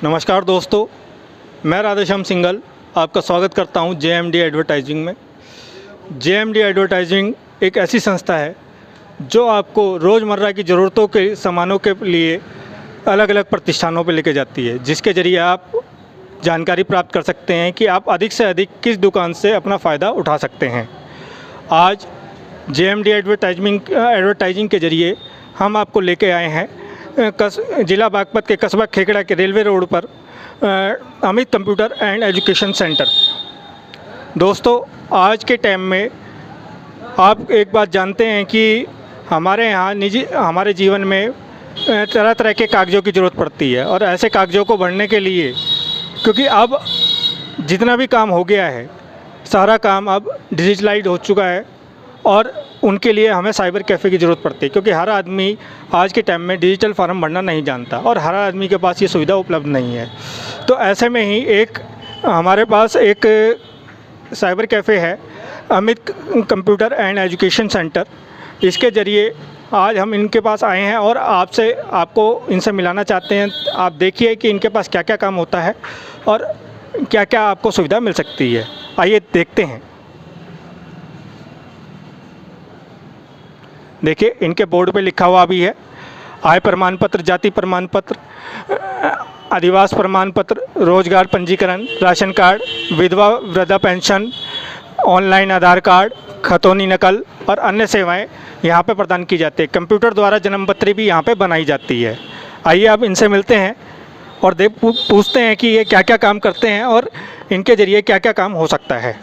नमस्कार दोस्तों, मैं राधेश्याम सिंघल आपका स्वागत करता हूं JMD एडवर्टाइजिंग में। JMD एडवर्टाइजिंग एक ऐसी संस्था है जो आपको रोज़मर्रा की ज़रूरतों के सामानों के लिए अलग अलग प्रतिष्ठानों पर लेके जाती है, जिसके ज़रिए आप जानकारी प्राप्त कर सकते हैं कि आप अधिक से अधिक किस दुकान से अपना फ़ायदा उठा सकते हैं। आज JMD एडवर्टाइजिंग के ज़रिए हम आपको लेके आए हैं जिला बागपत के कस्बा खेकड़ा के रेलवे रोड पर Amit computer and education centre. दोस्तों, आज के टाइम में आप एक बात जानते हैं कि हमारे यहाँ हमारे जीवन में तरह तरह के कागज़ों की ज़रूरत पड़ती है, और ऐसे कागज़ों को भरने के लिए, क्योंकि अब जितना भी काम हो गया है सारा काम अब डिजिटलाइज हो चुका है, और उनके लिए हमें साइबर कैफ़े की ज़रूरत पड़ती है, क्योंकि हर आदमी आज के टाइम में डिजिटल फॉर्म भरना नहीं जानता और हर आदमी के पास ये सुविधा उपलब्ध नहीं है। तो ऐसे में ही हमारे पास एक साइबर कैफ़े है, Amit computer and education centre. इसके ज़रिए आज हम इनके पास आए हैं और आपको इनसे मिलाना चाहते हैं। आप देखिए कि इनके पास क्या क्या काम होता है और क्या क्या आपको सुविधा मिल सकती है। आइए देखते हैं। देखिए, इनके बोर्ड पे लिखा हुआ भी है आय प्रमाण पत्र, जाति प्रमाण पत्र, आदिवासी प्रमाण पत्र, रोजगार पंजीकरण, राशन कार्ड, विधवा वृद्धा पेंशन, ऑनलाइन आधार कार्ड, खतौनी नकल और अन्य सेवाएं यहाँ पे प्रदान की जाती है। कंप्यूटर द्वारा जन्म पत्री भी यहाँ पे बनाई जाती है। आइए अब इनसे मिलते हैं और पूछते हैं कि ये क्या क्या काम करते हैं और इनके ज़रिए क्या क्या काम हो सकता है।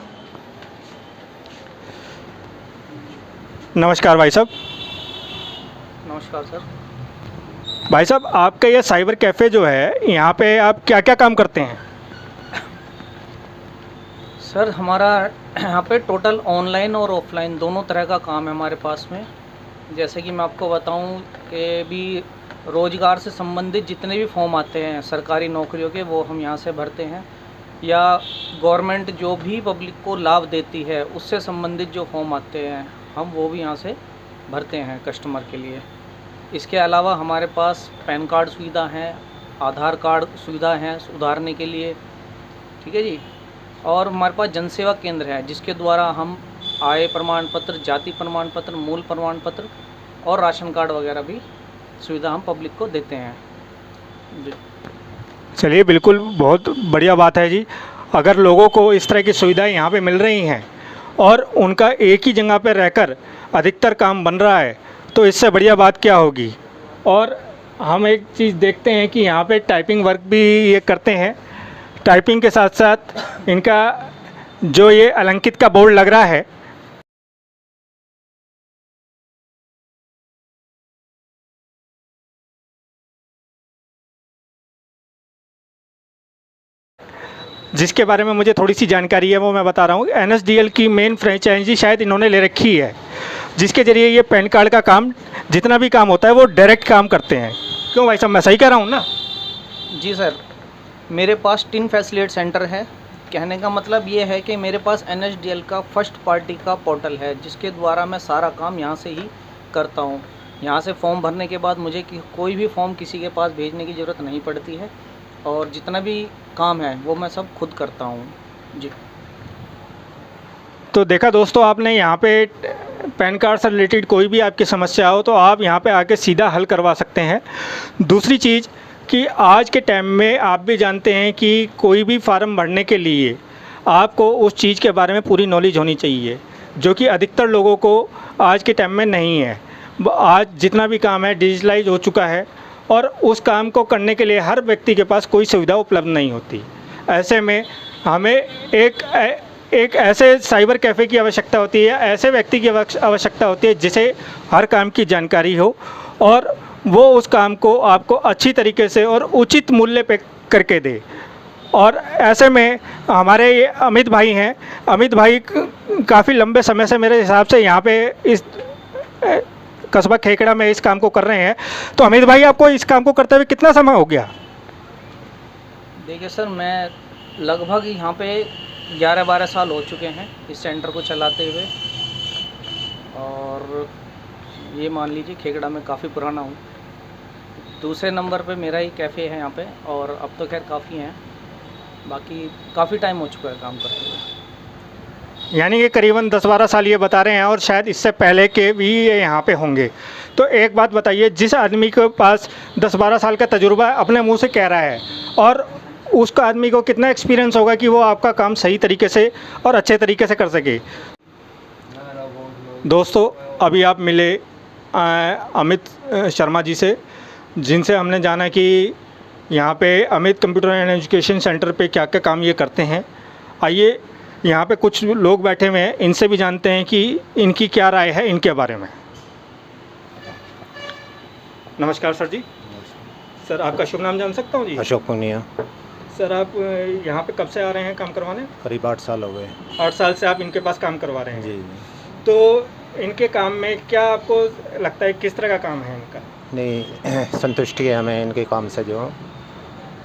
नमस्कार भाई साहब। नमस्कार सर। भाई साहब, आपका ये साइबर कैफ़े जो है, यहाँ पे आप क्या क्या काम करते हैं? सर, हमारा यहाँ पे टोटल ऑनलाइन और ऑफलाइन दोनों तरह का काम है हमारे पास में। जैसे कि मैं आपको बताऊं कि भी रोज़गार से संबंधित जितने भी फॉर्म आते हैं सरकारी नौकरियों के, वो हम यहाँ से भरते हैं, या गवर्नमेंट जो भी पब्लिक को लाभ देती है उससे संबंधित जो फॉर्म आते हैं हम वो भी यहाँ से भरते हैं कस्टमर के लिए। इसके अलावा हमारे पास पैन कार्ड सुविधा है, आधार कार्ड सुविधा है सुधारने के लिए, ठीक है जी। और हमारे पास जनसेवा केंद्र है जिसके द्वारा हम आय प्रमाण पत्र, जाति प्रमाण पत्र, मूल प्रमाण पत्र और राशन कार्ड वगैरह भी सुविधा हम पब्लिक को देते हैं जी। चलिए, बिल्कुल बहुत बढ़िया बात है जी। अगर लोगों को इस तरह की सुविधाएं यहाँ पे मिल रही हैं और उनका एक ही जगह पर रहकर अधिकतर काम बन रहा है, तो इससे बढ़िया बात क्या होगी। और हम एक चीज़ देखते हैं कि यहाँ पे टाइपिंग वर्क भी ये करते हैं। टाइपिंग के साथ साथ इनका जो ये अलंकित का बोर्ड लग रहा है, जिसके बारे में मुझे थोड़ी सी जानकारी है वो मैं बता रहा हूँ। NSDL की मेन फ्रेंचाइजी शायद इन्होंने ले रखी है, जिसके ज़रिए ये पैन कार्ड का काम, जितना भी काम होता है वो डायरेक्ट काम करते हैं। क्यों भाई साहब, मैं सही कह रहा हूँ ना? जी सर, मेरे पास टिन फैसिलिटी सेंटर है। कहने का मतलब ये है कि मेरे पास NSDL का फर्स्ट पार्टी का पोर्टल है जिसके द्वारा मैं सारा काम यहाँ से ही करता हूँ। यहाँ से फॉर्म भरने के बाद मुझे कोई भी फॉर्म किसी के पास भेजने की ज़रूरत नहीं पड़ती है, और जितना भी काम है वो मैं सब खुद करता हूँ जी। तो देखा दोस्तों आपने, यहाँ पे पैन कार्ड से रिलेटेड कोई भी आपकी समस्या हो तो आप यहाँ पे आके सीधा हल करवा सकते हैं। दूसरी चीज़ कि आज के टाइम में आप भी जानते हैं कि कोई भी फार्म भरने के लिए आपको उस चीज़ के बारे में पूरी नॉलेज होनी चाहिए, जो कि अधिकतर लोगों को आज के टाइम में नहीं है। आज जितना भी काम है डिजिटलाइज हो चुका है, और उस काम को करने के लिए हर व्यक्ति के पास कोई सुविधा उपलब्ध नहीं होती। ऐसे में हमें एक ऐसे साइबर कैफ़े की आवश्यकता होती है, ऐसे व्यक्ति की आवश्यकता होती है जिसे हर काम की जानकारी हो और वो उस काम को आपको अच्छी तरीके से और उचित मूल्य पे करके दे। और ऐसे में हमारे ये अमित भाई हैं। अमित भाई काफ़ी लंबे समय से मेरे हिसाब से यहाँ पे इस कस्बा खेकड़ा में इस काम को कर रहे हैं। तो अमित भाई, आपको इस काम को करते हुए कितना समय हो गया? देखिए सर, मैं लगभग यहाँ पे 11-12 साल हो चुके हैं इस सेंटर को चलाते हुए, और ये मान लीजिए खेकड़ा में काफ़ी पुराना हूँ। दूसरे नंबर पे मेरा ही कैफ़े है यहाँ पे, और अब तो खैर काफ़ी हैं, बाकी काफ़ी टाइम हो चुका है काम करते हुए। यानी कि करीबन 10-12 साल ये बता रहे हैं, और शायद इससे पहले के भी ये यहाँ पे होंगे। तो एक बात बताइए, जिस आदमी के पास 10-12 साल का तजुर्बा अपने मुंह से कह रहा है, और उसका आदमी को कितना एक्सपीरियंस होगा कि वो आपका काम सही तरीके से और अच्छे तरीके से कर सके। दोस्तों, अभी आप मिले अमित शर्मा जी से, जिनसे हमने जाना कि यहाँ पे Amit computer and education centre पे क्या क्या काम ये करते हैं। आइए, यहाँ पे कुछ लोग बैठे हुए हैं, इनसे भी जानते हैं कि इनकी क्या राय है इनके बारे में। नमस्कार सर जी। सर, आपका शुभ नाम जान सकता हूँ जी? अशोक पुनिया। सर, आप यहाँ पे कब से आ रहे हैं काम करवाने? करीब 8 साल हो गए। 8 साल से आप इनके पास काम करवा रहे हैं? जी जी। तो इनके काम में क्या आपको लगता है, किस तरह का काम है इनका? नहीं, संतुष्टि है हमें इनके काम से जो,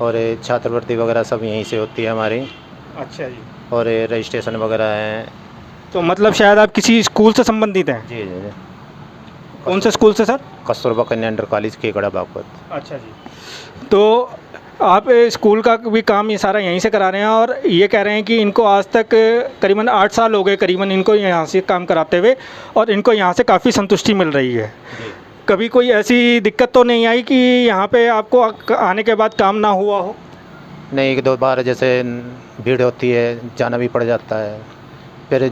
और ये छात्रवृत्ति वगैरह सब यहीं से होती है हमारी, अच्छा जी। और ये रजिस्ट्रेशन वगैरह है। तो मतलब शायद आप किसी स्कूल से संबंधित हैं? जी जी जी। कौन से स्कूल से सर? कस्तूरबा कन्या इंटर कॉलेज केकड़ा बागपत। अच्छा जी। तो आप स्कूल का भी काम ये सारा यहीं से करा रहे हैं, और ये कह रहे हैं कि इनको आज तक करीबन 8 साल हो गए करीबन इनको यहाँ से काम कराते हुए, और इनको यहाँ से काफ़ी संतुष्टि मिल रही है। जी। कभी कोई ऐसी दिक्कत तो नहीं आई कि यहाँ पे आपको आने के बाद काम ना हुआ हो? नहीं, 1-2 बार जैसे भीड़ होती है, जाना भी पड़ जाता है, फिर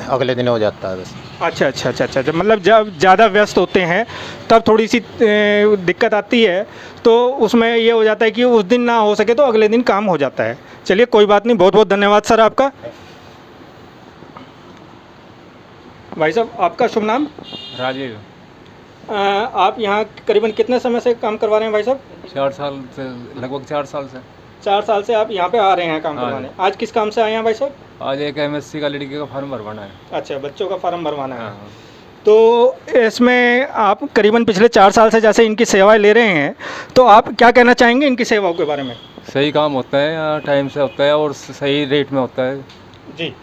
अगले दिन हो जाता है बस। अच्छा अच्छा अच्छा अच्छा, मतलब जब ज़्यादा व्यस्त होते हैं तब थोड़ी सी दिक्कत आती है, तो उसमें ये हो जाता है कि उस दिन ना हो सके तो अगले दिन काम हो जाता है। चलिए, कोई बात नहीं, बहुत बहुत धन्यवाद सर आपका। भाई साहब, आपका शुभ नाम? राजीव। आप यहाँ करीबन कितने समय से काम करवा रहे हैं भाई साहब? 4 साल से, लगभग 4 साल से। 4 साल से आप यहाँ पे आ रहे हैं काम हाँ करवाने। आज किस काम से आए हैं भाई साहब? आज एक एमएससी का लड़की का फॉर्म भरवाना है। अच्छा, बच्चों का फार्म भरवाना है। हाँ। तो इसमें आप करीबन पिछले 4 साल से जैसे इनकी सेवाएं ले रहे हैं, तो आप क्या कहना चाहेंगे इनकी सेवाओं के बारे में? सही काम होता है, टाइम से होता है, और सही रेट में होता है। जी,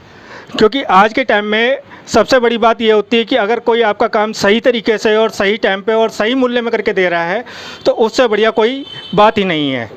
क्योंकि आज के टाइम में सबसे बड़ी बात ये होती है कि अगर कोई आपका काम सही तरीके से और सही टाइम पे और सही मूल्य में करके दे रहा है, तो उससे बढ़िया कोई बात ही नहीं है।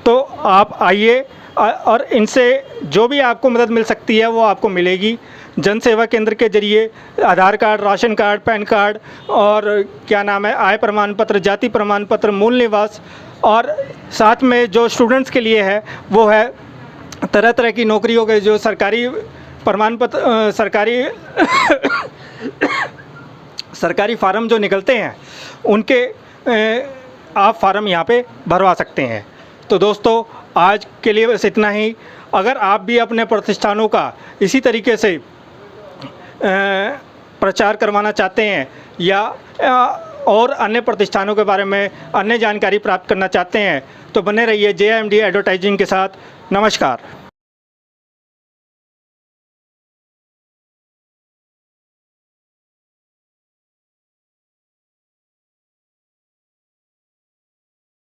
तो आप आइए, और इनसे जो भी आपको मदद मिल सकती है वो आपको मिलेगी। जन सेवा केंद्र के जरिए Aadhaar card, ration card, PAN card, और क्या नाम है, आय प्रमाण पत्र, जाति प्रमाण पत्र, मूल निवास, और साथ में जो स्टूडेंट्स के लिए है वो है तरह तरह की नौकरियों के जो सरकारी प्रमाण पत्र, सरकारी फार्म जो निकलते हैं, उनके आप फार्म यहाँ पे भरवा सकते हैं। तो दोस्तों, आज के लिए बस इतना ही। अगर आप भी अपने प्रतिष्ठानों का इसी तरीके से प्रचार करवाना चाहते हैं, या और अन्य प्रतिष्ठानों के बारे में अन्य जानकारी प्राप्त करना चाहते हैं, तो बने रहिए JMD एडवर्टाइजिंग के साथ। नमस्कार।